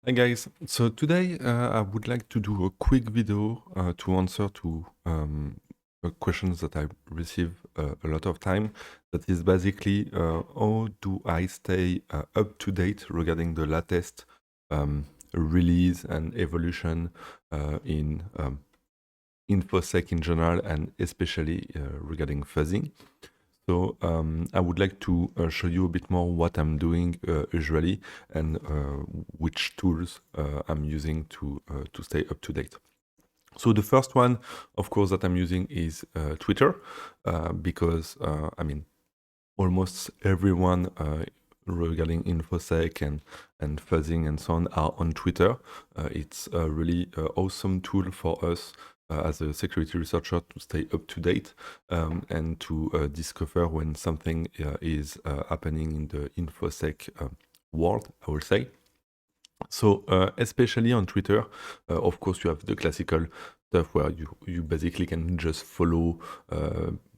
Hi guys, so today I would like to do a quick video to answer to questions that I receive a lot of time. That is basically how do I stay up to date regarding the latest release and evolution in Infosec in general, and especially regarding fuzzing. So I would like to show you a bit more what I'm doing usually and which tools I'm using to stay up to date. So the first one, of course, that I'm using is Twitter because I mean almost everyone regarding infosec and fuzzing and so on are on Twitter. It's a really awesome tool for us as a security researcher to stay up to date and to discover when something is happening in the infosec world, I would say. So especially on Twitter, of course, you have the classical stuff where you basically can just follow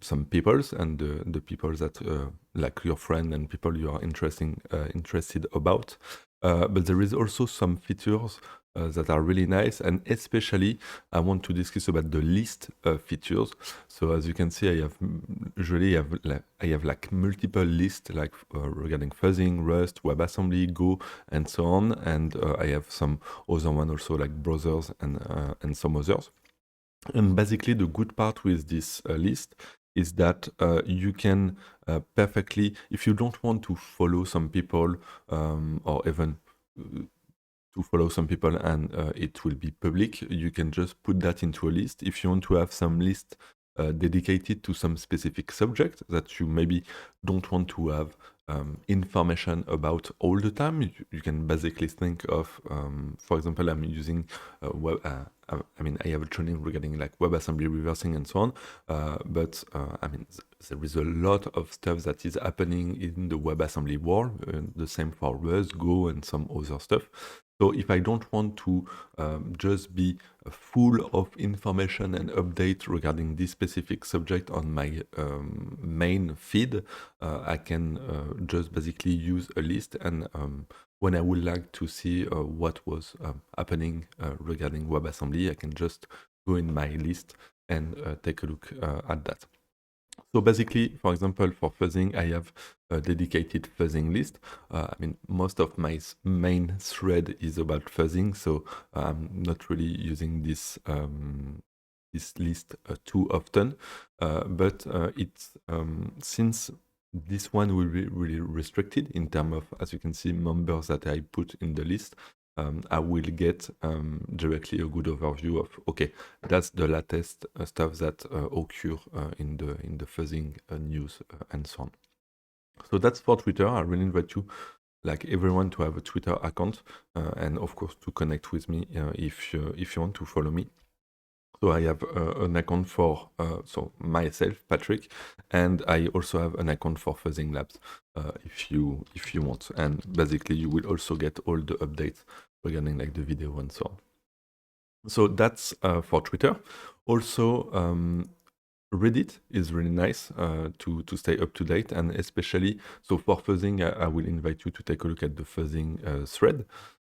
some peoples and the people that like your friend and people you are interested about. But there is also some features that are really nice, and especially I want to discuss about the list features. So as you can see, usually I have like multiple lists like regarding fuzzing, Rust, WebAssembly, Go, and so on. And I have some other one also like browsers and some others. And basically the good part with this list is that you can perfectly, if you don't want to follow some people or even to follow some people and it will be public, you can just put that into a list. If you want to have some list dedicated to some specific subject that you maybe don't want to have information about all the time, you can basically think of, for example, I'm using I mean, I have a training regarding like WebAssembly reversing and so on, but I mean, there is a lot of stuff that is happening in the WebAssembly world, the same for Rust, Go, and some other stuff. So if I don't want to just be full of information and update regarding this specific subject on my main feed, I can just basically use a list, and when I would like to see what was happening regarding WebAssembly, I can just go in my list and take a look at that. So basically, for example, for fuzzing, I have a dedicated fuzzing list. I mean, most of my main thread is about fuzzing, so I'm not really using this this list too often. But it's since this one will be really restricted in terms of, as you can see, members that I put in the list. I will get directly a good overview of, okay, that's the latest stuff that occur in the fuzzing news and so on. So that's for Twitter. I really invite you, like everyone, to have a Twitter account and of course to connect with me if you want to follow me. So I have an account for so myself, Patrick, and I also have an account for FuzzingLabs if you want. And basically, you will also get all the updates regarding like the video and so on. So that's for Twitter. Also, Reddit is really nice to stay up to date, and especially so for fuzzing, I will invite you to take a look at the fuzzing thread,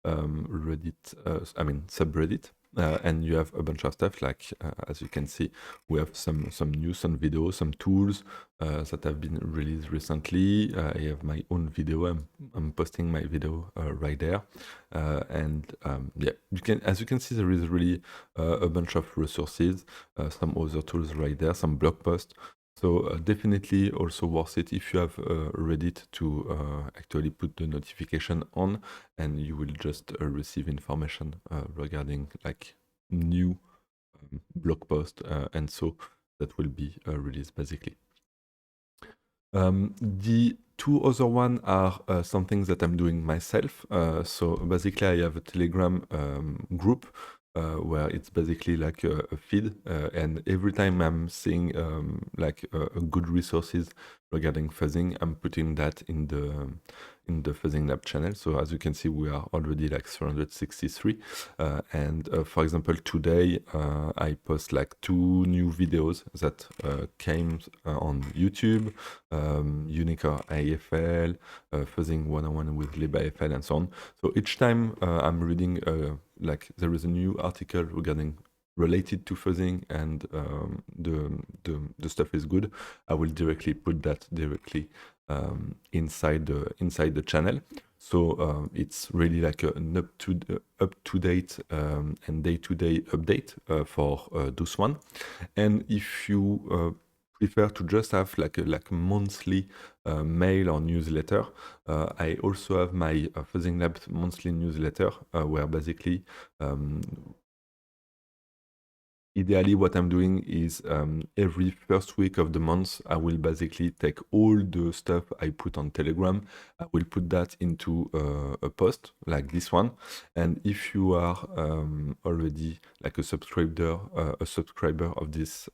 Reddit, I mean subreddit. And you have a bunch of stuff like, as you can see, we have some news, some videos, some tools that have been released recently. I have my own video. I'm posting my video right there, and yeah, you can, as you can see, there is really a bunch of resources, some other tools right there, some blog posts. So definitely also worth it if you have Reddit to actually put the notification on, and you will just receive information regarding like new blog post and so that will be released basically. The two other one are something that I'm doing myself. So basically I have a Telegram group where it's basically like a feed, and every time I'm seeing like good resources regarding fuzzing, I'm putting that in the Fuzzing Lab channel. So as you can see, we are already like 363. And for example, today I post like 2 new videos that came on YouTube, Unicore AFL, Fuzzing 101 with libAFL, and so on. So each time I'm reading, like there is a new article related to fuzzing, and the stuff is good, I will directly put that directly inside the channel. So it's really like an up to date and day-to-day update for those one. And if you prefer to just have like a monthly mail or newsletter, I also have my FuzzingLabs monthly newsletter, where basically ideally what I'm doing is every first week of the month, I will basically take all the stuff I put on Telegram, I will put that into a post like this one. And if you are already like a subscriber of this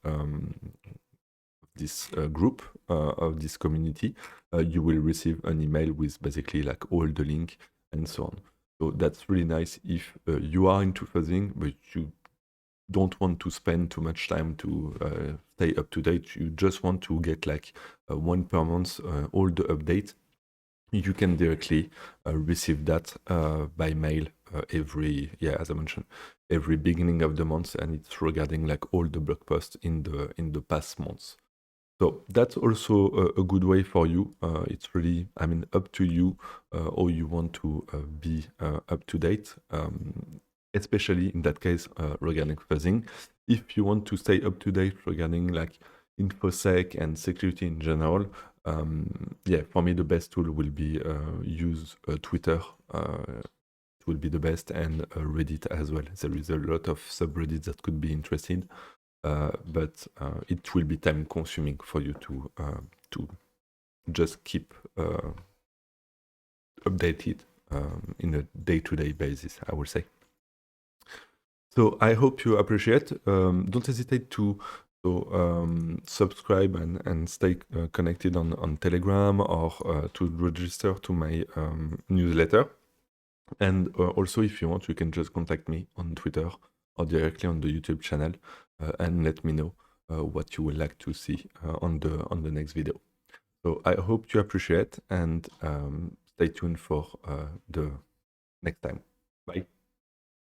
group, of this community, you will receive an email with basically like all the link and so on. So that's really nice if you are into fuzzing, but you don't want to spend too much time to stay up to date. You just want to get like one per month, all the updates. You can directly receive that by mail as I mentioned, every beginning of the month, and it's regarding like all the blog posts in the past months. So that's also a good way for you. It's really, I mean, up to you how you want to be up to date, especially in that case regarding fuzzing. If you want to stay up to date regarding like Infosec and security in general, for me the best tool will be use Twitter. It will be the best, and Reddit as well. There is a lot of subreddits that could be interesting. But it will be time consuming for you to just keep updated in a day-to-day basis, I would say. So I hope you appreciate. Don't hesitate to subscribe and stay connected on Telegram, or to register to my newsletter. And also, if you want, you can just contact me on Twitter or directly on the YouTube channel and let me know what you would like to see on the next video. So I hope you appreciate, and stay tuned for the next time. Bye.